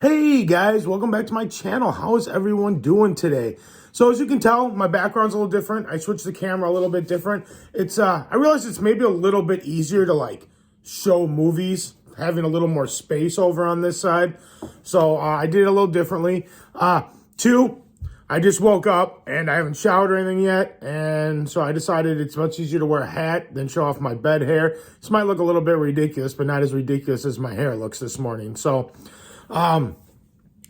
Hey guys, welcome back to my channel. How is everyone doing today? So as you can tell, my background's a little different. I switched the camera a little bit different. I realized it's maybe a little bit easier to show movies, having a little more space over on this side. So I did it a little differently. Two, I just woke up and I haven't showered or anything yet. And so I decided it's much easier to wear a hat than show off my bed hair. This might look a little bit ridiculous, but not as ridiculous as my hair looks this morning. So,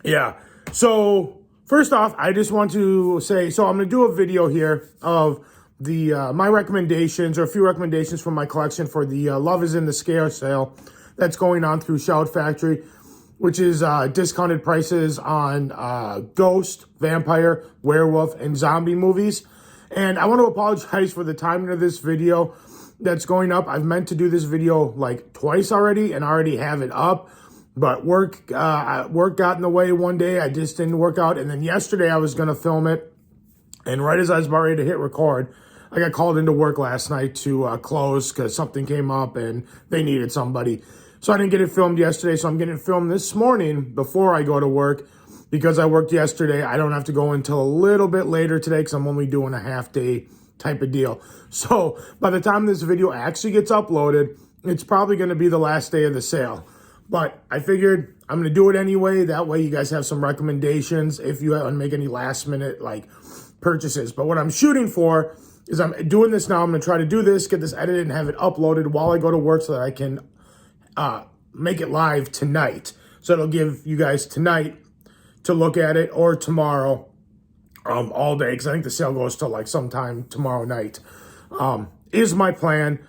yeah. So first off, I just want to say, so I'm going to do a video here of my recommendations, or a few recommendations from my collection for the Love is in the Scale sale that's going on through Shout Factory, which is discounted prices on ghost, vampire, werewolf, and zombie movies. And I want to apologize for the timing of this video that's going up. I've meant to do this video like twice already and already have it up. But work got in the way one day. I just didn't work out. And then yesterday I was going to film it. And right as I was about ready to hit record, I got called into work last night to close because something came up and they needed somebody. So I didn't get it filmed yesterday. So I'm getting it filmed this morning before I go to work. Because I worked yesterday, I don't have to go until a little bit later today because I'm only doing a half day type of deal. So by the time this video actually gets uploaded, it's probably going to be the last day of the sale. But I figured I'm going to do it anyway. That way you guys have some recommendations if you want to make any last minute purchases. But what I'm shooting for is I'm doing this now. I'm going to try to do this, get this edited and have it uploaded while I go to work so that I can make it live tonight. So it'll give you guys tonight to look at it, or tomorrow all day, because I think the sale goes till sometime tomorrow night is my plan.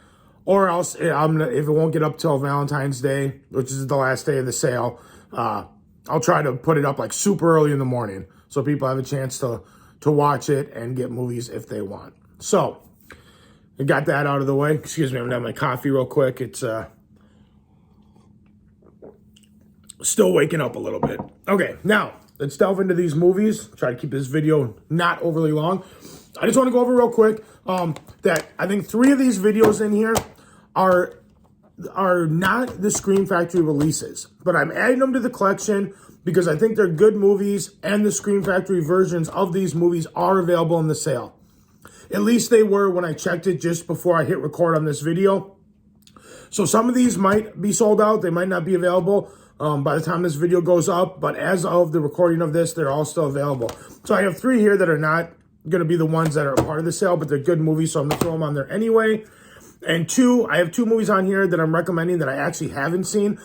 Or else, if it won't get up till Valentine's Day, which is the last day of the sale, I'll try to put it up super early in the morning so people have a chance to watch it and get movies if they want. So, I got that out of the way. Excuse me, I'm going to have my coffee real quick. It's still waking up a little bit. Okay, now, let's delve into these movies. Try to keep this video not overly long. I just want to go over real quick that I think 3 of these videos in here are not the Scream Factory releases, but I'm adding them to the collection because I think they're good movies, and the Scream Factory versions of these movies are available in the sale. At least they were when I checked it just before I hit record on this video. So some of these might be sold out. They might not be available by the time this video goes up, but as of the recording of this, they're all still available. So I have 3 here that are not going to be the ones that are a part of the sale, but they're good movies, so I'm going to throw them on there anyway. And 2, I have 2 movies on here that I'm recommending that I actually haven't seen.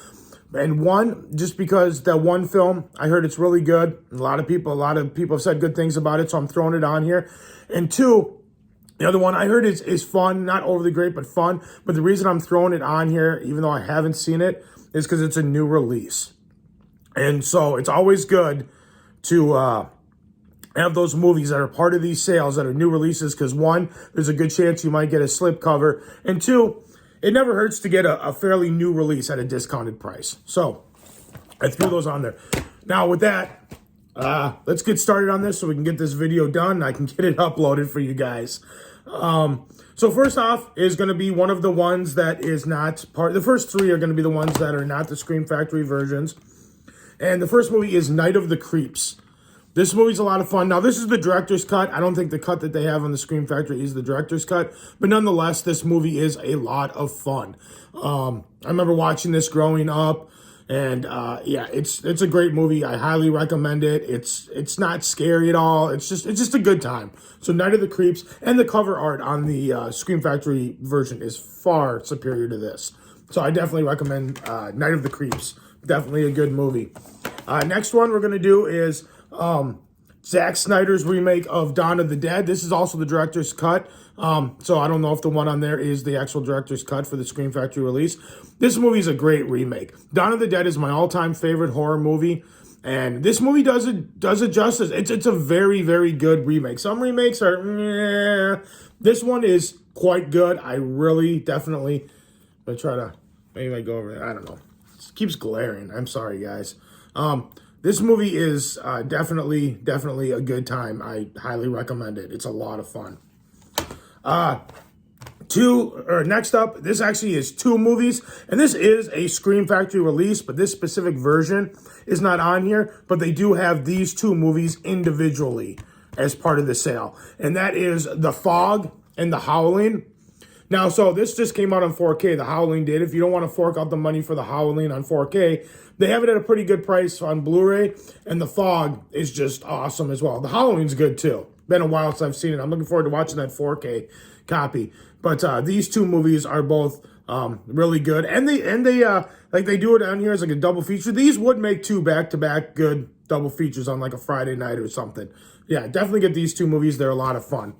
And 1, just because that one film, I heard it's really good. A lot of people have said good things about it, so I'm throwing it on here. And 2, the other one I heard is fun, not overly great, but fun. But the reason I'm throwing it on here, even though I haven't seen it, is because it's a new release. And so it's always good to have those movies that are part of these sales that are new releases, because 1, there's a good chance you might get a slipcover, and 2, it never hurts to get a fairly new release at a discounted price. So I threw those on there. Now with that, let's get started on this so we can get this video done and I can get it uploaded for you guys. So first off is going to be one of the ones that is not part. The first 3 are going to be the ones that are not the Scream Factory versions. And the first movie is Night of the Creeps. This movie's a lot of fun. Now, this is the director's cut. I don't think the cut that they have on the Scream Factory is the director's cut. But nonetheless, this movie is a lot of fun. I remember watching this growing up. And, yeah, it's a great movie. I highly recommend it. It's not scary at all. It's just a good time. So, Night of the Creeps. And the cover art on the Scream Factory version is far superior to this. So, I definitely recommend Night of the Creeps. Definitely a good movie. Next one we're going to do is Zack Snyder's remake of Dawn of the Dead. This is also the director's cut. So I don't know if the one on there is the actual director's cut for the Scream Factory release. This movie is a great remake. Dawn of the Dead is my all-time favorite horror movie. And this movie does it justice. It's a very, very good remake. Some remakes are, meh. This one is quite good. I really definitely, I'm going to try to, maybe I go over it. I don't know. It keeps glaring. I'm sorry, guys. This movie is definitely a good time. I highly recommend it. It's a lot of fun. Next up, this actually is 2 movies, and this is a Scream Factory release, but this specific version is not on here, but they do have these 2 movies individually as part of the sale, and that is The Fog and The Howling. Now, so this just came out on 4K, The Howling did. If you don't want to fork out the money for The Howling on 4K, they have it at a pretty good price on Blu-ray, and The Fog is just awesome as well. The Howling's good too. Been a while since I've seen it. I'm looking forward to watching that 4K copy. But these 2 movies are both really good, and they like they do it on here as like a double feature. These would make 2 back-to-back good double features on like a Friday night or something. Yeah, definitely get these 2 movies. They're a lot of fun.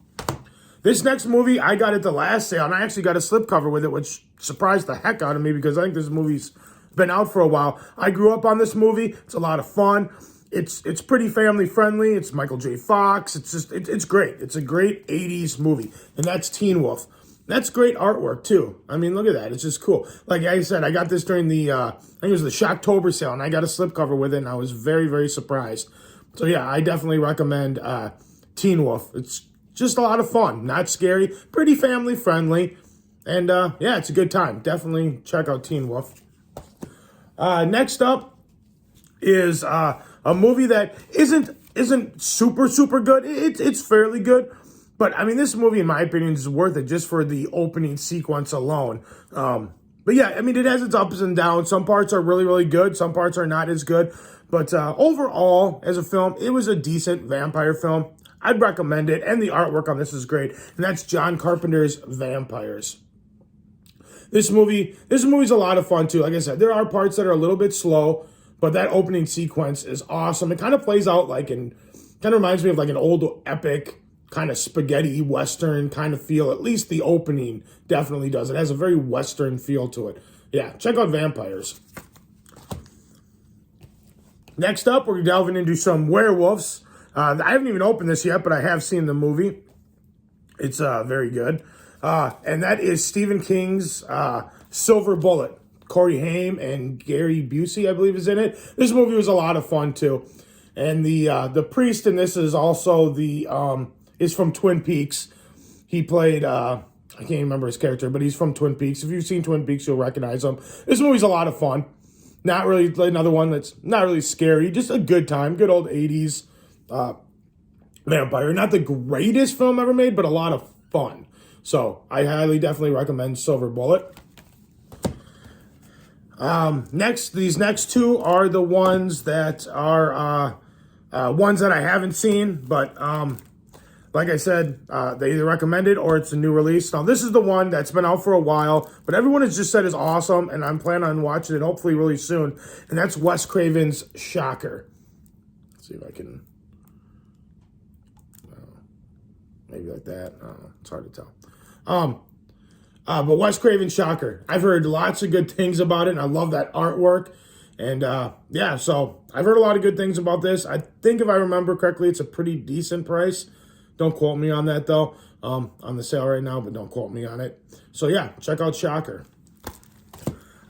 This next movie I got at the last sale, and I actually got a slipcover with it, which surprised the heck out of me because I think this movie's been out for a while. I grew up on this movie. It's a lot of fun. It's pretty family friendly. It's Michael J. Fox. It's great. It's a great 80s movie, and that's Teen Wolf. That's great artwork too. I mean, look at that. It's just cool. Like I said, I got this during the I think it was the Shocktober sale, and I got a slipcover with it, and I was very, very surprised. So yeah, I definitely recommend Teen Wolf. It's just a lot of fun, not scary, pretty family friendly, and yeah, it's a good time. Definitely check out Teen Wolf. Next up is a movie that isn't super good. It's fairly good, but I mean, this movie, in my opinion, is worth it just for the opening sequence alone. But yeah, I mean, it has its ups and downs. Some parts are really, really good. Some parts are not as good. But overall, as a film, it was a decent vampire film. I'd recommend it, and the artwork on this is great. And that's John Carpenter's Vampires. This movie's a lot of fun too. Like I said, there are parts that are a little bit slow, but that opening sequence is awesome. It kind of plays out kind of reminds me of like an old epic kind of spaghetti western kind of feel. At least the opening definitely does. It has a very western feel to it. Yeah, check out Vampires. Next up, we're delving into some werewolves. I haven't even opened this yet, but I have seen the movie. It's very good. And that is Stephen King's Silver Bullet. Corey Haim and Gary Busey, I believe, is in it. This movie was a lot of fun too. And the priest in this is also is from Twin Peaks. He played I can't even remember his character, but he's from Twin Peaks. If you've seen Twin Peaks, you'll recognize him. This movie's a lot of fun. Not really another one that's not really scary, just a good time, good old 80s vampire. Not the greatest film ever made, but a lot of fun. So I definitely recommend Silver Bullet. These next 2 are the ones that are ones that I haven't seen, but like I said, they either recommend it or it's a new release. Now, this is the one that's been out for a while, but everyone has just said is awesome, and I'm planning on watching it hopefully really soon, and that's Wes Craven's Shocker. Let's see if I can... maybe like that. I don't know. It's hard to tell. But Wes Craven's Shocker. I've heard lots of good things about it, and I love that artwork. And yeah, so I've heard a lot of good things about this. I think if I remember correctly, it's a pretty decent price. Don't quote me on that, though, on the sale right now, but don't quote me on it. So, yeah, check out Shocker.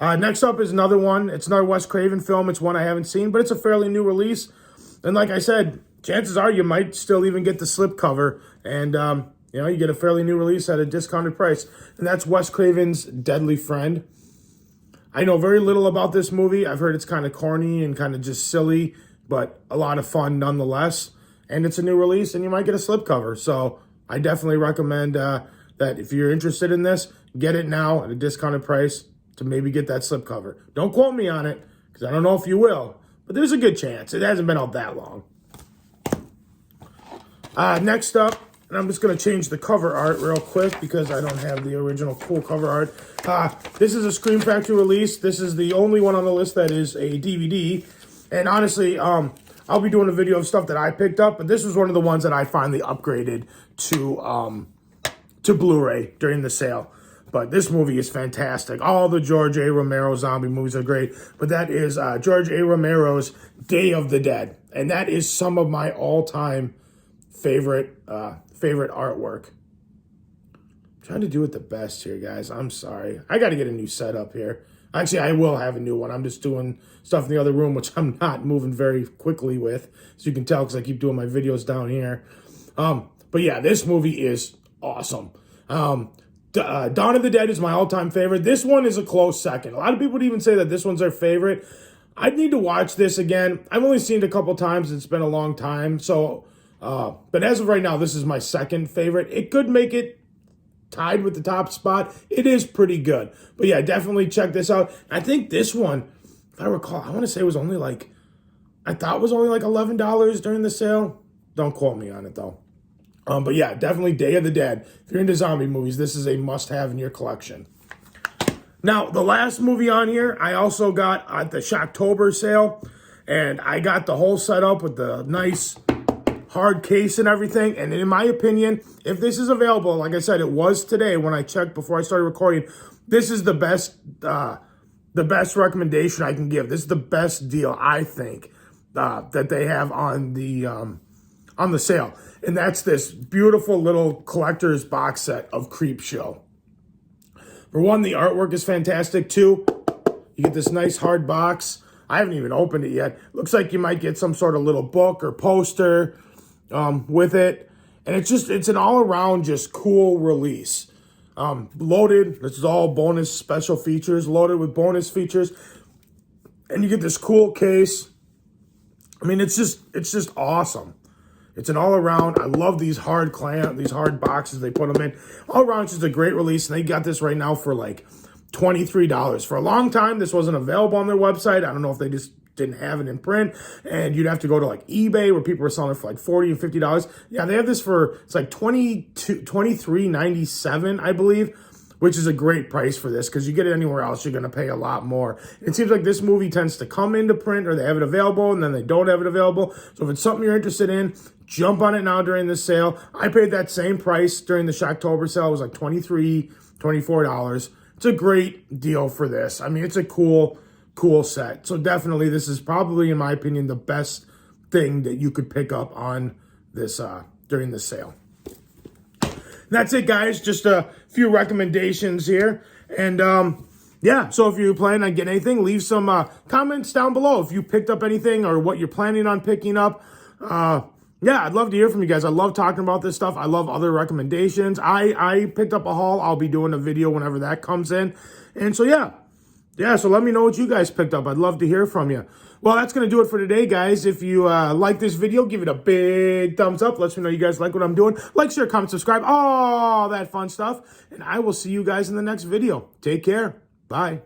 Next up is another one. It's another Wes Craven film. It's one I haven't seen, but it's a fairly new release. And like I said, chances are you might still even get the slipcover. And, you get a fairly new release at a discounted price. And that's Wes Craven's Deadly Friend. I know very little about this movie. I've heard it's kind of corny and kind of just silly, but a lot of fun nonetheless. And it's a new release, and you might get a slipcover. So I definitely recommend that if you're interested in this, get it now at a discounted price to maybe get that slipcover. Don't quote me on it, because I don't know if you will, but there's a good chance. It hasn't been out that long. Next up, and I'm just going to change the cover art real quick because I don't have the original cool cover art. This is a Scream Factory release. This is the only one on the list that is a DVD. And honestly, I'll be doing a video of stuff that I picked up, but this was one of the ones that I finally upgraded to Blu-ray during the sale. But this movie is fantastic. All the George A. Romero zombie movies are great, but that is George A. Romero's Day of the Dead, and that is some of my all-time favorite artwork. I'm trying to do it the best here, guys. I'm sorry. I got to get a new setup here. Actually, I will have a new one. I'm just doing stuff in the other room, which I'm not moving very quickly with. So you can tell because I keep doing my videos down here. But yeah, this movie is awesome. Dawn of the Dead is my all-time favorite. This one is a close second. A lot of people would even say that this one's their favorite. I'd need to watch this again. I've only seen it a couple times. It's been a long time. So, but as of right now, this is my second favorite. It could make it tied with the top spot. It is pretty good. But yeah, definitely check this out. I think this one, if I recall, I want to say it was only like, I thought it was only like $11 during the sale. Don't quote me on it though. But yeah, definitely Day of the Dead. If you're into zombie movies, this is a must-have in your collection. Now, the last movie on here, I also got at the Shocktober sale. And I got the whole setup with the nice hard case and everything. And in my opinion, if this is available, like I said, it was today when I checked before I started recording. This is the best recommendation I can give. This is the best deal, I think, that they have on the sale. And that's this beautiful little collector's box set of Creepshow. For one, the artwork is fantastic. Two, you get this nice hard box. I haven't even opened it yet. Looks like you might get some sort of little book or poster with it. And it's an all-around just cool release. Loaded, this is all bonus special features, loaded with bonus features. And you get this cool case. I mean, it's just awesome. It's an all-around. I love these hard boxes they put them in. All around, it's just a great release. And they got this right now for like $23. For a long time, this wasn't available on their website. I don't know if they just didn't have it in print. And you'd have to go to like eBay where people were selling it for like $40 and $50. Yeah, they have this for, it's like $23.97, I believe, which is a great price for this because you get it anywhere else, you're going to pay a lot more. It seems like this movie tends to come into print or they have it available and then they don't have it available. So if it's something you're interested in, jump on it now during this sale. I paid that same price during the Shocktober sale. It was like $23, $24. It's a great deal for this. I mean, it's a cool set. So definitely this is probably, in my opinion, the best thing that you could pick up on this during the sale. That's it, guys. Just a few recommendations here. And yeah, so if you plan on getting anything, leave some comments down below if you picked up anything or what you're planning on picking up. Yeah, I'd love to hear from you guys. I love talking about this stuff. I love other recommendations. I picked up a haul. I'll be doing a video whenever that comes in. And so, yeah, so let me know what you guys picked up. I'd love to hear from you. Well, that's going to do it for today, guys. If you like this video, give it a big thumbs up. Let me know you guys like what I'm doing. Like, share, comment, subscribe, all that fun stuff. And I will see you guys in the next video. Take care. Bye.